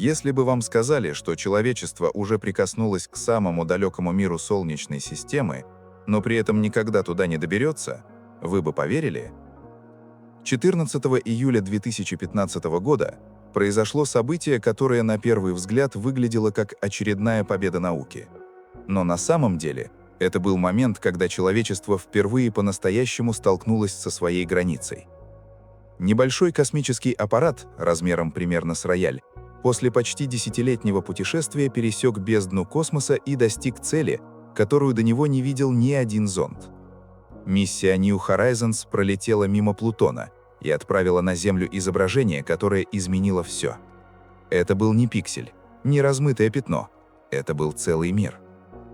Если бы вам сказали, что человечество уже прикоснулось к самому далекому миру Солнечной системы, но при этом никогда туда не доберется, вы бы поверили? 14 июля 2015 года произошло событие, которое на первый взгляд выглядело как очередная победа науки. Но на самом деле это был момент, когда человечество впервые по-настоящему столкнулось со своей границей. Небольшой космический аппарат, размером примерно с рояль, после почти десятилетнего путешествия пересек бездну космоса и достиг цели, которую до него не видел ни один зонд. Миссия New Horizons пролетела мимо Плутона и отправила на Землю изображение, которое изменило все. Это был не пиксель, не размытое пятно. Это был целый мир.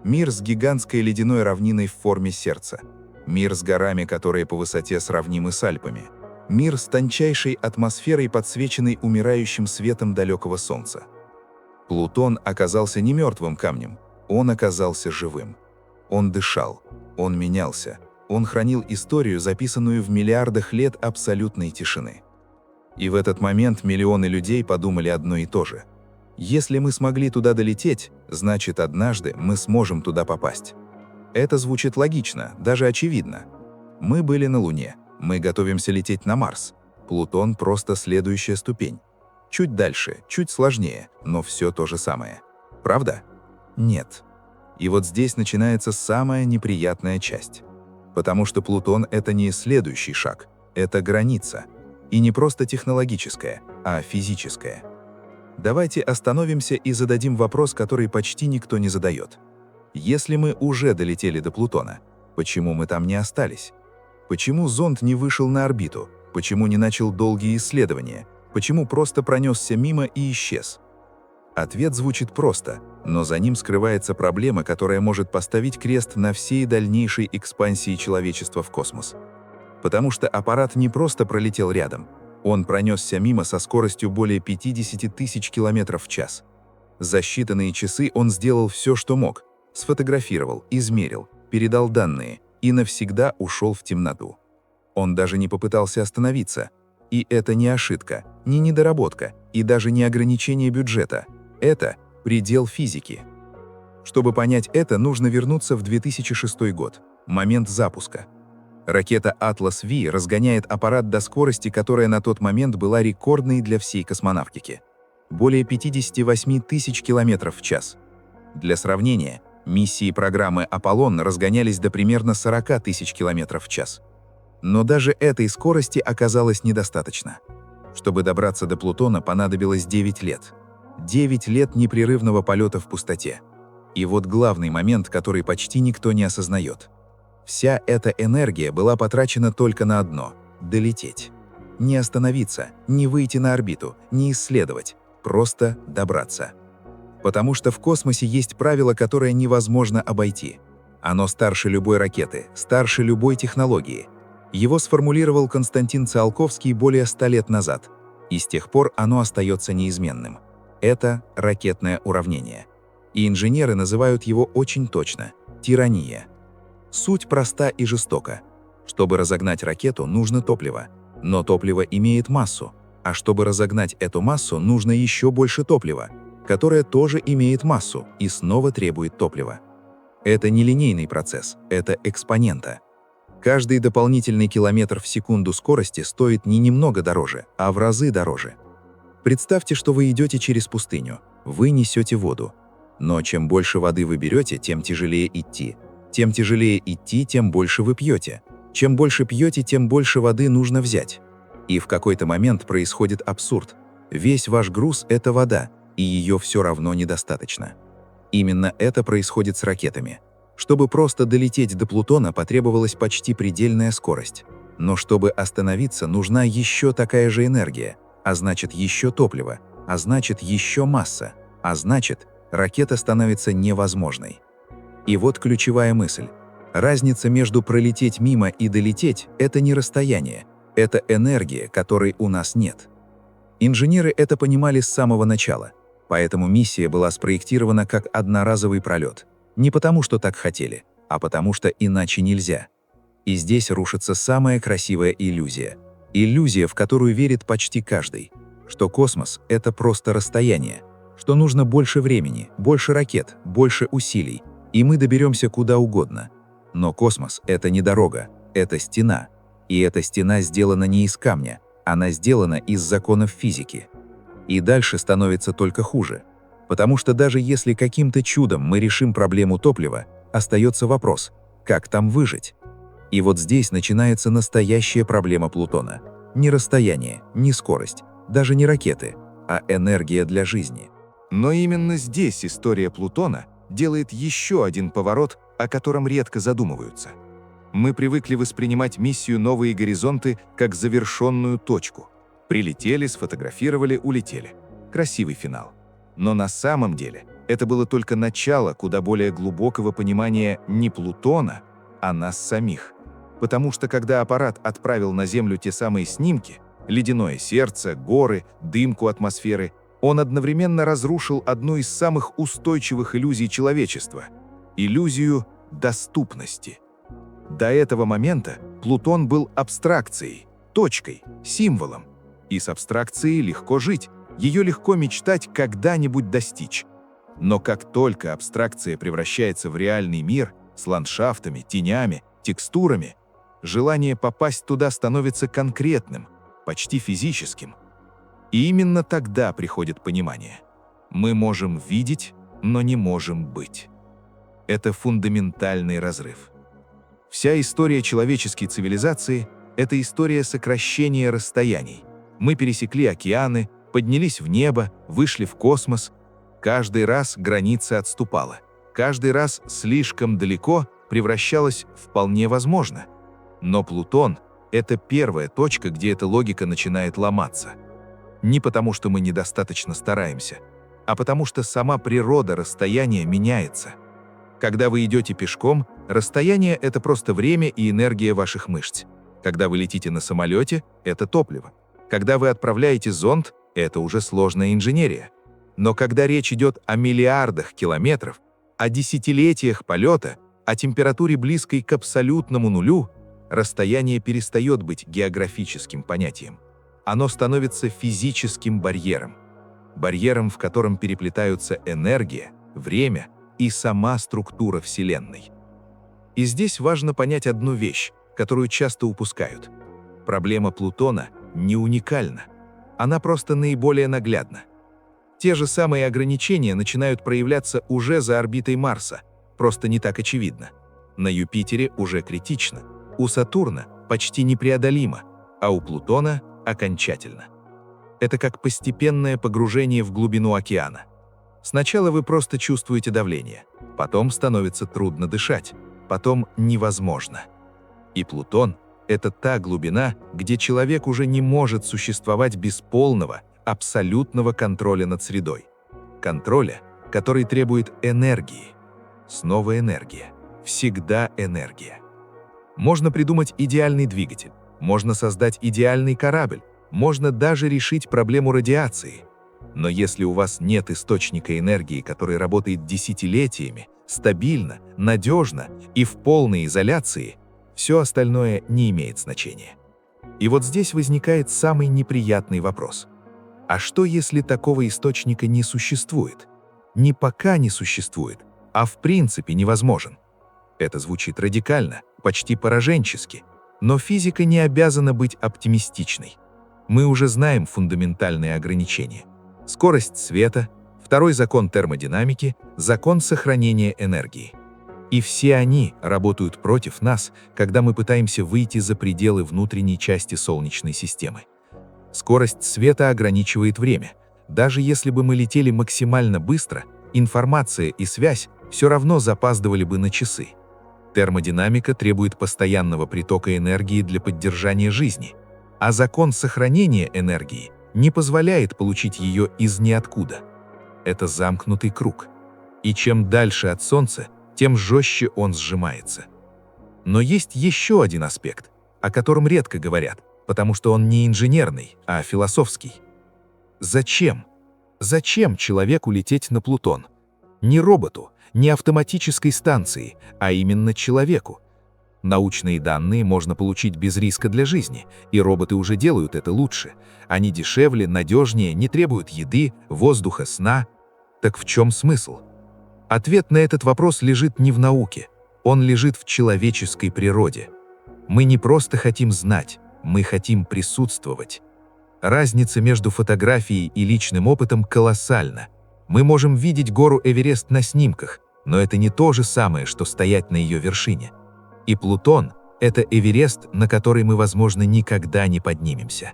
Мир с гигантской ледяной равниной в форме сердца. Мир с горами, которые по высоте сравнимы с Альпами. Мир с тончайшей атмосферой, подсвеченной умирающим светом далекого Солнца. Плутон оказался не мертвым камнем, он оказался живым. Он дышал, он менялся, он хранил историю, записанную в миллиардах лет абсолютной тишины. И в этот момент миллионы людей подумали одно и то же. Если мы смогли туда долететь, значит, однажды мы сможем туда попасть. Это звучит логично, даже очевидно. Мы были на Луне. Мы готовимся лететь на Марс. Плутон – просто следующая ступень. Чуть дальше, чуть сложнее, но все то же самое. Правда? Нет. И вот здесь начинается самая неприятная часть. Потому что Плутон – это не следующий шаг, это граница. И не просто технологическая, а физическая. Давайте остановимся и зададим вопрос, который почти никто не задает. Если мы уже долетели до Плутона, почему мы там не остались? Почему зонд не вышел на орбиту? Почему не начал долгие исследования? Почему просто пронесся мимо и исчез? Ответ звучит просто, но за ним скрывается проблема, которая может поставить крест на всей дальнейшей экспансии человечества в космос. Потому что аппарат не просто пролетел рядом, он пронесся мимо со скоростью более 50 тысяч километров в час. За считанные часы он сделал все, что мог, сфотографировал, измерил, передал данные и навсегда ушел в темноту. Он даже не попытался остановиться. И это не ошибка, не недоработка и даже не ограничение бюджета. Это предел физики. Чтобы понять это, нужно вернуться в 2006 год, момент запуска. Ракета Atlas V разгоняет аппарат до скорости, которая на тот момент была рекордной для всей космонавтики. Более 58 тысяч километров в час. Для сравнения, миссии программы «Аполлон» разгонялись до примерно 40 тысяч километров в час. Но даже этой скорости оказалось недостаточно. Чтобы добраться до Плутона, понадобилось 9 лет. 9 лет непрерывного полета в пустоте. И вот главный момент, который почти никто не осознает. Вся эта энергия была потрачена только на одно – долететь. Не остановиться, не выйти на орбиту, не исследовать, просто добраться. Потому что в космосе есть правило, которое невозможно обойти. Оно старше любой ракеты, старше любой технологии. Его сформулировал Константин Циолковский более 100 лет назад, и с тех пор оно остается неизменным. Это ракетное уравнение. И инженеры называют его очень точно – тирания. Суть проста и жестока. Чтобы разогнать ракету, нужно топливо. Но топливо имеет массу. А чтобы разогнать эту массу, нужно еще больше топлива, которое тоже имеет массу и снова требует топлива. Это не линейный процесс, это экспонента. Каждый дополнительный километр в секунду скорости стоит не немного дороже, а в разы дороже. Представьте, что вы идете через пустыню, вы несете воду. Но чем больше воды вы берете, тем тяжелее идти. Тем тяжелее идти, тем больше вы пьете. Чем больше пьете, тем больше воды нужно взять. И в какой-то момент происходит абсурд. Весь ваш груз – это вода, и ее все равно недостаточно. Именно это происходит с ракетами. Чтобы просто долететь до Плутона, потребовалась почти предельная скорость. Но чтобы остановиться, нужна еще такая же энергия, а значит еще топливо, а значит еще масса, а значит ракета становится невозможной. И вот ключевая мысль. Разница между пролететь мимо и долететь – это не расстояние, это энергия, которой у нас нет. Инженеры это понимали с самого начала, поэтому миссия была спроектирована как одноразовый пролет. Не потому, что так хотели, а потому что иначе нельзя. И здесь рушится самая красивая иллюзия. Иллюзия, в которую верит почти каждый. Что космос – это просто расстояние, что нужно больше времени, больше ракет, больше усилий, и мы доберемся куда угодно. Но космос — это не дорога, это стена. И эта стена сделана не из камня, она сделана из законов физики. И дальше становится только хуже. Потому что даже если каким-то чудом мы решим проблему топлива, остается вопрос, как там выжить? И вот здесь начинается настоящая проблема Плутона. Не расстояние, не скорость, даже не ракеты, а энергия для жизни. Но именно здесь история Плутона делает еще один поворот, о котором редко задумываются. Мы привыкли воспринимать миссию «Новые горизонты» как завершенную точку. Прилетели, сфотографировали, улетели. Красивый финал. Но на самом деле это было только начало куда более глубокого понимания не Плутона, а нас самих. Потому что когда аппарат отправил на Землю те самые снимки, ледяное сердце, горы, дымку атмосферы, он одновременно разрушил одну из самых устойчивых иллюзий человечества – иллюзию доступности. До этого момента Плутон был абстракцией, точкой, символом. И с абстракцией легко жить, ее легко мечтать когда-нибудь достичь. Но как только абстракция превращается в реальный мир с ландшафтами, тенями, текстурами, желание попасть туда становится конкретным, почти физическим. И именно тогда приходит понимание. Мы можем видеть, но не можем быть. Это фундаментальный разрыв. Вся история человеческой цивилизации – это история сокращения расстояний. Мы пересекли океаны, поднялись в небо, вышли в космос. Каждый раз граница отступала. Каждый раз слишком далеко превращалась в вполне возможно. Но Плутон – это первая точка, где эта логика начинает ломаться. Не потому, что мы недостаточно стараемся, а потому что сама природа расстояния меняется. Когда вы идете пешком, расстояние – это просто время и энергия ваших мышц. Когда вы летите на самолете – это топливо. Когда вы отправляете зонд – это уже сложная инженерия. Но когда речь идет о миллиардах километров, о десятилетиях полета, о температуре близкой к абсолютному нулю, расстояние перестает быть географическим понятием. Оно становится физическим барьером. Барьером, в котором переплетаются энергия, время и сама структура Вселенной. И здесь важно понять одну вещь, которую часто упускают. Проблема Плутона не уникальна. Она просто наиболее наглядна. Те же самые ограничения начинают проявляться уже за орбитой Марса, просто не так очевидно. На Юпитере уже критично, у Сатурна почти непреодолимо, а у Плутона окончательно. Это как постепенное погружение в глубину океана. Сначала вы просто чувствуете давление, потом становится трудно дышать, потом невозможно. И Плутон – это та глубина, где человек уже не может существовать без полного, абсолютного контроля над средой. Контроля, который требует энергии. Снова энергия. Всегда энергия. Можно придумать идеальный двигатель, можно создать идеальный корабль, можно даже решить проблему радиации. Но если у вас нет источника энергии, который работает десятилетиями, стабильно, надежно и в полной изоляции, все остальное не имеет значения. И вот здесь возникает самый неприятный вопрос. А что, если такого источника не существует? Не пока не существует, а в принципе невозможен. Это звучит радикально, почти пораженчески, но физика не обязана быть оптимистичной. Мы уже знаем фундаментальные ограничения. Скорость света, второй закон термодинамики, закон сохранения энергии. И все они работают против нас, когда мы пытаемся выйти за пределы внутренней части Солнечной системы. Скорость света ограничивает время. Даже если бы мы летели максимально быстро, информация и связь все равно запаздывали бы на часы. Термодинамика требует постоянного притока энергии для поддержания жизни, а закон сохранения энергии не позволяет получить ее из ниоткуда. Это замкнутый круг. И чем дальше от Солнца, тем жестче он сжимается. Но есть еще один аспект, о котором редко говорят, потому что он не инженерный, а философский. Зачем? Зачем человеку лететь на Плутон? Не роботу, не автоматической станции, а именно человеку. Научные данные можно получить без риска для жизни, и роботы уже делают это лучше. Они дешевле, надежнее, не требуют еды, воздуха, сна. Так в чем смысл? Ответ на этот вопрос лежит не в науке, он лежит в человеческой природе. Мы не просто хотим знать, мы хотим присутствовать. Разница между фотографией и личным опытом колоссальна. Мы можем видеть гору Эверест на снимках, но это не то же самое, что стоять на ее вершине. И Плутон – это Эверест, на который мы, возможно, никогда не поднимемся.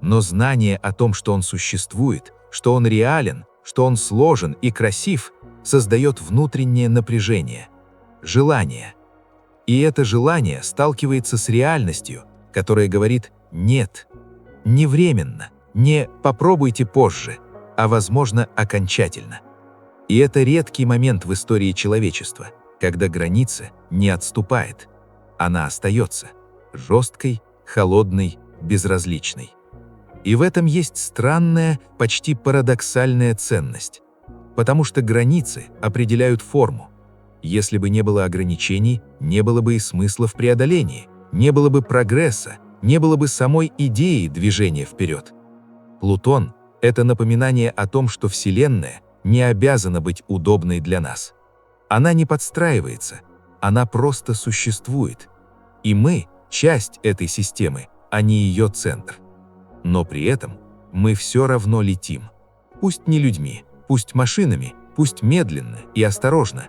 Но знание о том, что он существует, что он реален, что он сложен и красив, создает внутреннее напряжение, желание. И это желание сталкивается с реальностью, которая говорит «нет», не временно, не «попробуйте позже», а, возможно, окончательно. И это редкий момент в истории человечества, когда граница не отступает. Она остается жесткой, холодной, безразличной. И в этом есть странная, почти парадоксальная ценность. Потому что границы определяют форму. Если бы не было ограничений, не было бы и смысла в преодолении, не было бы прогресса, не было бы самой идеи движения вперед. Плутон – это напоминание о том, что Вселенная не обязана быть удобной для нас. Она не подстраивается, она просто существует. И мы – часть этой системы, а не ее центр. Но при этом мы все равно летим. Пусть не людьми, пусть машинами, пусть медленно и осторожно.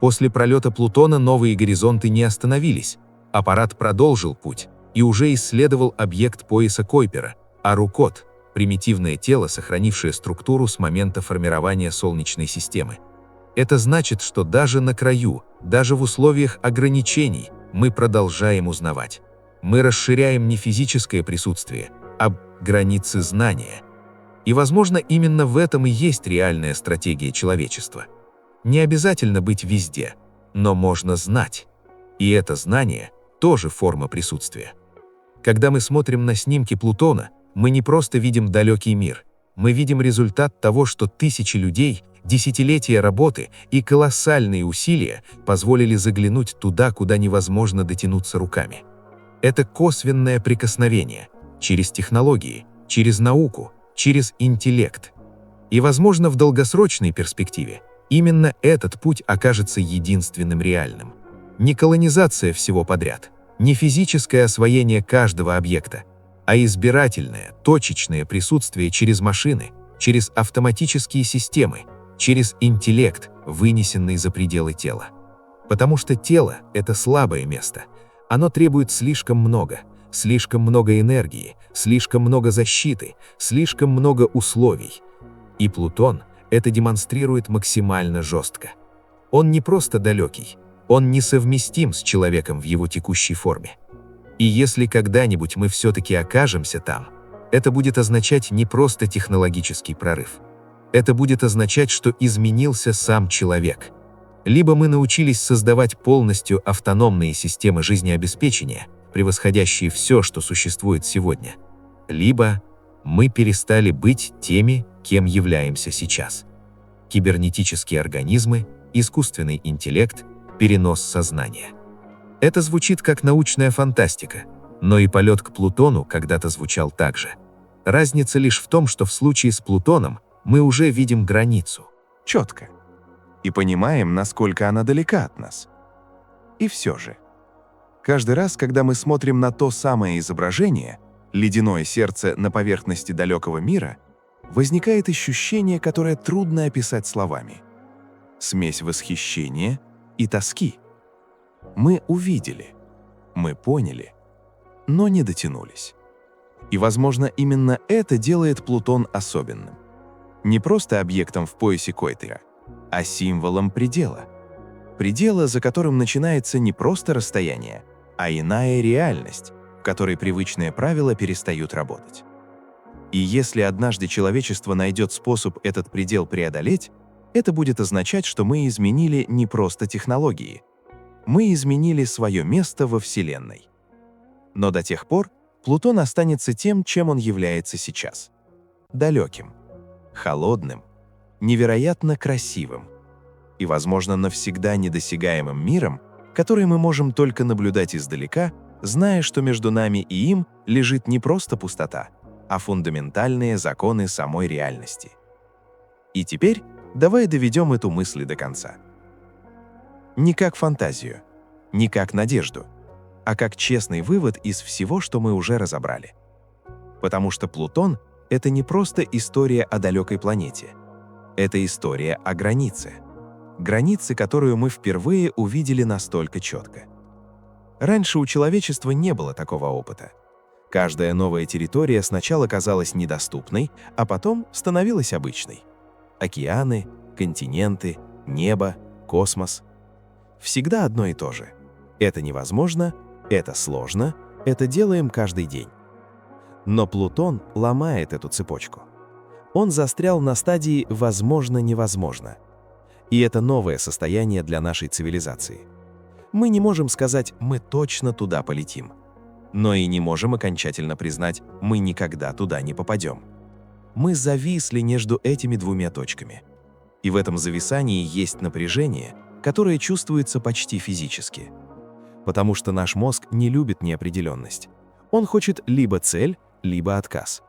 После пролета Плутона новые горизонты не остановились. Аппарат продолжил путь и уже исследовал объект пояса Койпера – Арукот, примитивное тело, сохранившее структуру с момента формирования Солнечной системы. Это значит, что даже на краю, даже в условиях ограничений, мы продолжаем узнавать. Мы расширяем не физическое присутствие, а границы знания. И, возможно, именно в этом и есть реальная стратегия человечества. Не обязательно быть везде, но можно знать. И это знание тоже форма присутствия. Когда мы смотрим на снимки Плутона, мы не просто видим далекий мир. Мы видим результат того, что тысячи людей, десятилетия работы и колоссальные усилия позволили заглянуть туда, куда невозможно дотянуться руками. Это косвенное прикосновение через технологии, через науку, через интеллект. И, возможно, в долгосрочной перспективе именно этот путь окажется единственным реальным. Не колонизация всего подряд, не физическое освоение каждого объекта, а избирательное, точечное присутствие через машины, через автоматические системы, через интеллект, вынесенный за пределы тела. Потому что тело – это слабое место. Оно требует слишком много энергии, слишком много защиты, слишком много условий. И Плутон это демонстрирует максимально жестко. Он не просто далекий, он несовместим с человеком в его текущей форме. И если когда-нибудь мы все-таки окажемся там, это будет означать не просто технологический прорыв. Это будет означать, что изменился сам человек. Либо мы научились создавать полностью автономные системы жизнеобеспечения, превосходящие все, что существует сегодня, либо мы перестали быть теми, кем являемся сейчас. Кибернетические организмы, искусственный интеллект, перенос сознания. Это звучит как научная фантастика, но и полет к Плутону когда-то звучал так же. Разница лишь в том, что в случае с Плутоном мы уже видим границу. Четко. И понимаем, насколько она далека от нас. И все же. Каждый раз, когда мы смотрим на то самое изображение, ледяное сердце на поверхности далекого мира, возникает ощущение, которое трудно описать словами. Смесь восхищения и тоски. Мы увидели, мы поняли, но не дотянулись. И, возможно, именно это делает Плутон особенным. Не просто объектом в поясе Койпера, а символом предела. Предела, за которым начинается не просто расстояние, а иная реальность, в которой привычные правила перестают работать. И если однажды человечество найдет способ этот предел преодолеть, это будет означать, что мы изменили не просто технологии. Мы изменили свое место во Вселенной. Но до тех пор Плутон останется тем, чем он является сейчас. Далеким, холодным, невероятно красивым и, возможно, навсегда недосягаемым миром, который мы можем только наблюдать издалека, зная, что между нами и им лежит не просто пустота, а фундаментальные законы самой реальности. И теперь Давай доведем эту мысль до конца. Не как фантазию, не как надежду, а как честный вывод из всего, что мы уже разобрали. Потому что Плутон — это не просто история о далекой планете. Это история о границе. Границе, которую мы впервые увидели настолько четко. Раньше у человечества не было такого опыта. Каждая новая территория сначала казалась недоступной, а потом становилась обычной. Океаны, континенты, небо, космос. Всегда одно и то же. Это невозможно, это сложно, это делаем каждый день. Но Плутон ломает эту цепочку. Он застрял на стадии «возможно-невозможно». И это новое состояние для нашей цивилизации. Мы не можем сказать «мы точно туда полетим». Но и не можем окончательно признать «мы никогда туда не попадем». Мы зависли между этими двумя точками. И в этом зависании есть напряжение, которое чувствуется почти физически. Потому что наш мозг не любит неопределенность. Он хочет либо цель, либо отказ.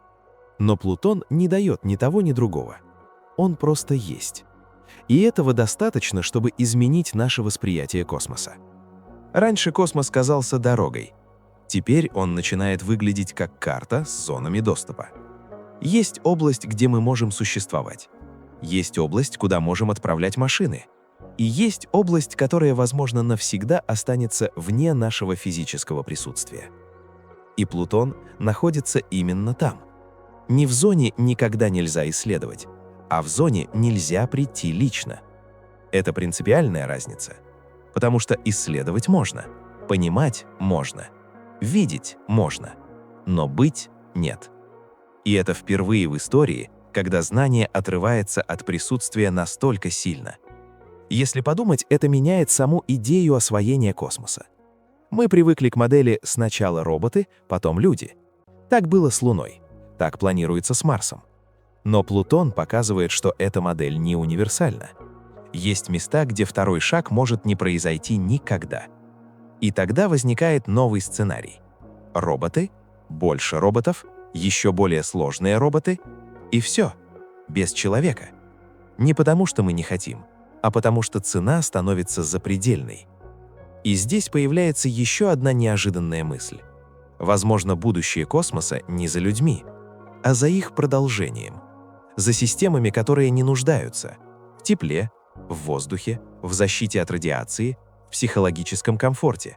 Но Плутон не дает ни того, ни другого. Он просто есть. И этого достаточно, чтобы изменить наше восприятие космоса. Раньше космос казался дорогой. Теперь он начинает выглядеть как карта с зонами доступа. Есть область, где мы можем существовать. Есть область, куда можем отправлять машины. И есть область, которая, возможно, навсегда останется вне нашего физического присутствия. И Плутон находится именно там. Не в зоне «никогда нельзя исследовать», а в зоне «нельзя прийти лично». Это принципиальная разница, потому что исследовать можно, понимать можно, видеть можно, но быть нет. И это впервые в истории, когда знание отрывается от присутствия настолько сильно. Если подумать, это меняет саму идею освоения космоса. Мы привыкли к модели «сначала роботы, потом люди». Так было с Луной, так планируется с Марсом. Но Плутон показывает, что эта модель не универсальна. Есть места, где второй шаг может не произойти никогда. И тогда возникает новый сценарий. Роботы, больше роботов, еще более сложные роботы, и все, без человека. Не потому, что мы не хотим, а потому что цена становится запредельной. И здесь появляется еще одна неожиданная мысль. Возможно, будущее космоса не за людьми, а за их продолжением. За системами, которые не нуждаются в тепле, в воздухе, в защите от радиации, в психологическом комфорте.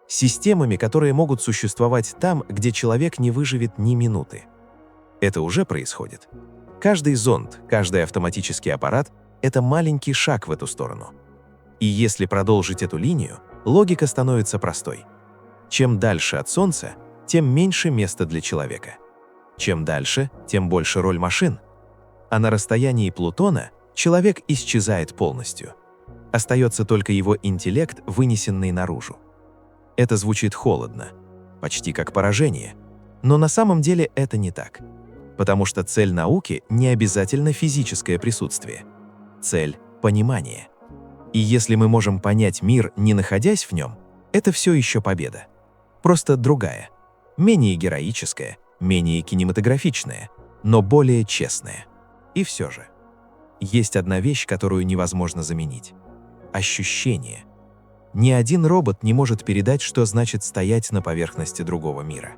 Системами, которые могут существовать там, где человек не выживет ни минуты. Это уже происходит. Каждый зонд, каждый автоматический аппарат — это маленький шаг в эту сторону. И если продолжить эту линию, логика становится простой. Чем дальше от Солнца, тем меньше места для человека. Чем дальше, тем больше роль машин. А на расстоянии Плутона человек исчезает полностью. Остается только его интеллект, вынесенный наружу. Это звучит холодно, почти как поражение. Но на самом деле это не так. Потому что цель науки не обязательно физическое присутствие. Цель – понимание. И если мы можем понять мир, не находясь в нем, это все еще победа. Просто другая, менее героическая, менее кинематографичная, но более честная. И все же. Есть одна вещь, которую невозможно заменить. Ощущение. Ни один робот не может передать, что значит стоять на поверхности другого мира.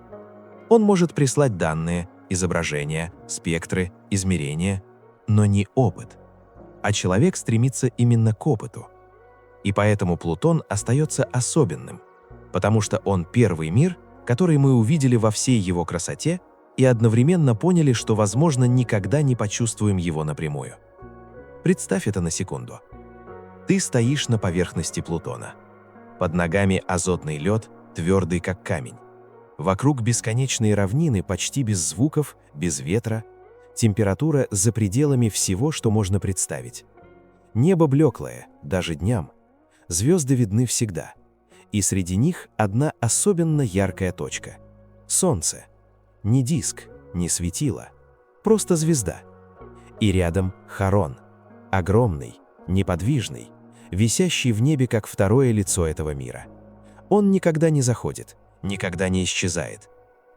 Он может прислать данные, изображения, спектры, измерения, но не опыт. А человек стремится именно к опыту. И поэтому Плутон остается особенным, потому что он первый мир, который мы увидели во всей его красоте и одновременно поняли, что, возможно, никогда не почувствуем его напрямую. Представь это на секунду. Ты стоишь на поверхности Плутона. Под ногами азотный лед, твердый как камень. Вокруг бесконечные равнины, почти без звуков, без ветра. Температура за пределами всего, что можно представить. Небо блеклое, даже дням. Звезды видны всегда. И среди них одна особенно яркая точка. Солнце. Не диск, не светило. Просто звезда. И рядом Харон. Огромный, неподвижный, висящий в небе как второе лицо этого мира. Он никогда не заходит, никогда не исчезает.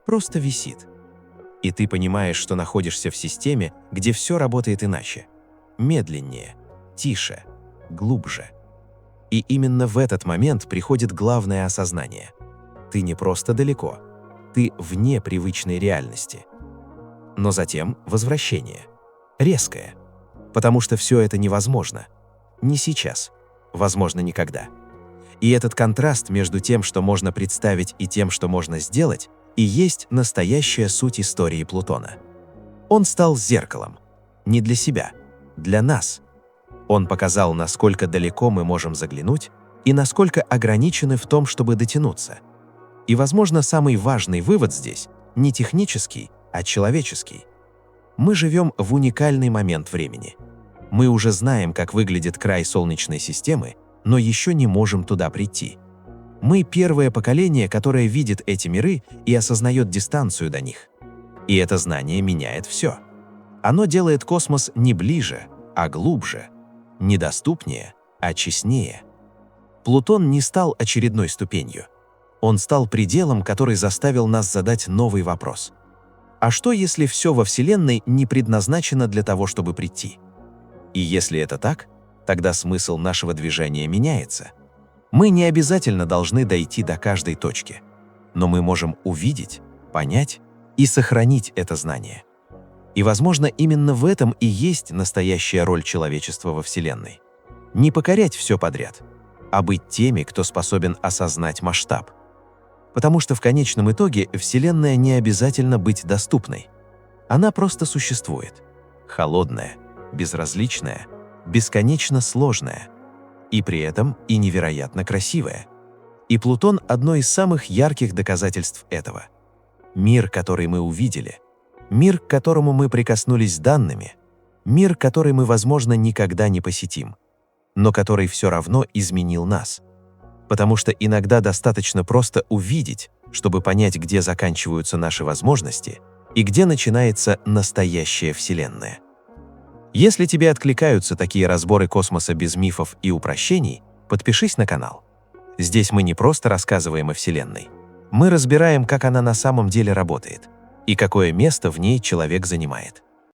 Просто висит. И ты понимаешь, что находишься в системе, где все работает иначе. медленнее, тише, глубже. И именно в этот момент приходит главное осознание. Ты не просто далеко, ты вне привычной реальности. Но затем возвращение. Резкое. Потому что все это невозможно. Не сейчас. Возможно, никогда. И этот контраст между тем, что можно представить, и тем, что можно сделать, и есть настоящая суть истории Плутона. Он стал зеркалом. Не для себя, для нас. Он показал, насколько далеко мы можем заглянуть и насколько ограничены в том, чтобы дотянуться. И, возможно, самый важный вывод здесь не технический, а человеческий. Мы живем в уникальный момент времени. Мы уже знаем, как выглядит край Солнечной системы, но еще не можем туда прийти. Мы первое поколение, которое видит эти миры и осознает дистанцию до них. И это знание меняет все. Оно делает космос не ближе, а глубже, недоступнее, а честнее. Плутон не стал очередной ступенью. Он стал пределом, который заставил нас задать новый вопрос. А что, если все во Вселенной не предназначено для того, чтобы прийти? И если это так, тогда смысл нашего движения меняется. Мы не обязательно должны дойти до каждой точки, но мы можем увидеть, понять и сохранить это знание. И, возможно, именно в этом и есть настоящая роль человечества во Вселенной. Не покорять все подряд, а быть теми, кто способен осознать масштаб. Потому что в конечном итоге Вселенная не обязательно быть доступной. Она просто существует. Холодная, безразличная, бесконечно сложная. И при этом и невероятно красивая. И Плутон – одно из самых ярких доказательств этого. Мир, который мы увидели, мир, к которому мы прикоснулись данными, мир, который мы, возможно, никогда не посетим, но который все равно изменил нас. Потому что иногда достаточно просто увидеть, чтобы понять, где заканчиваются наши возможности и где начинается настоящая Вселенная. Если тебе откликаются такие разборы космоса без мифов и упрощений, подпишись на канал. Здесь мы не просто рассказываем о Вселенной. Мы разбираем, как она на самом деле работает и какое место в ней человек занимает.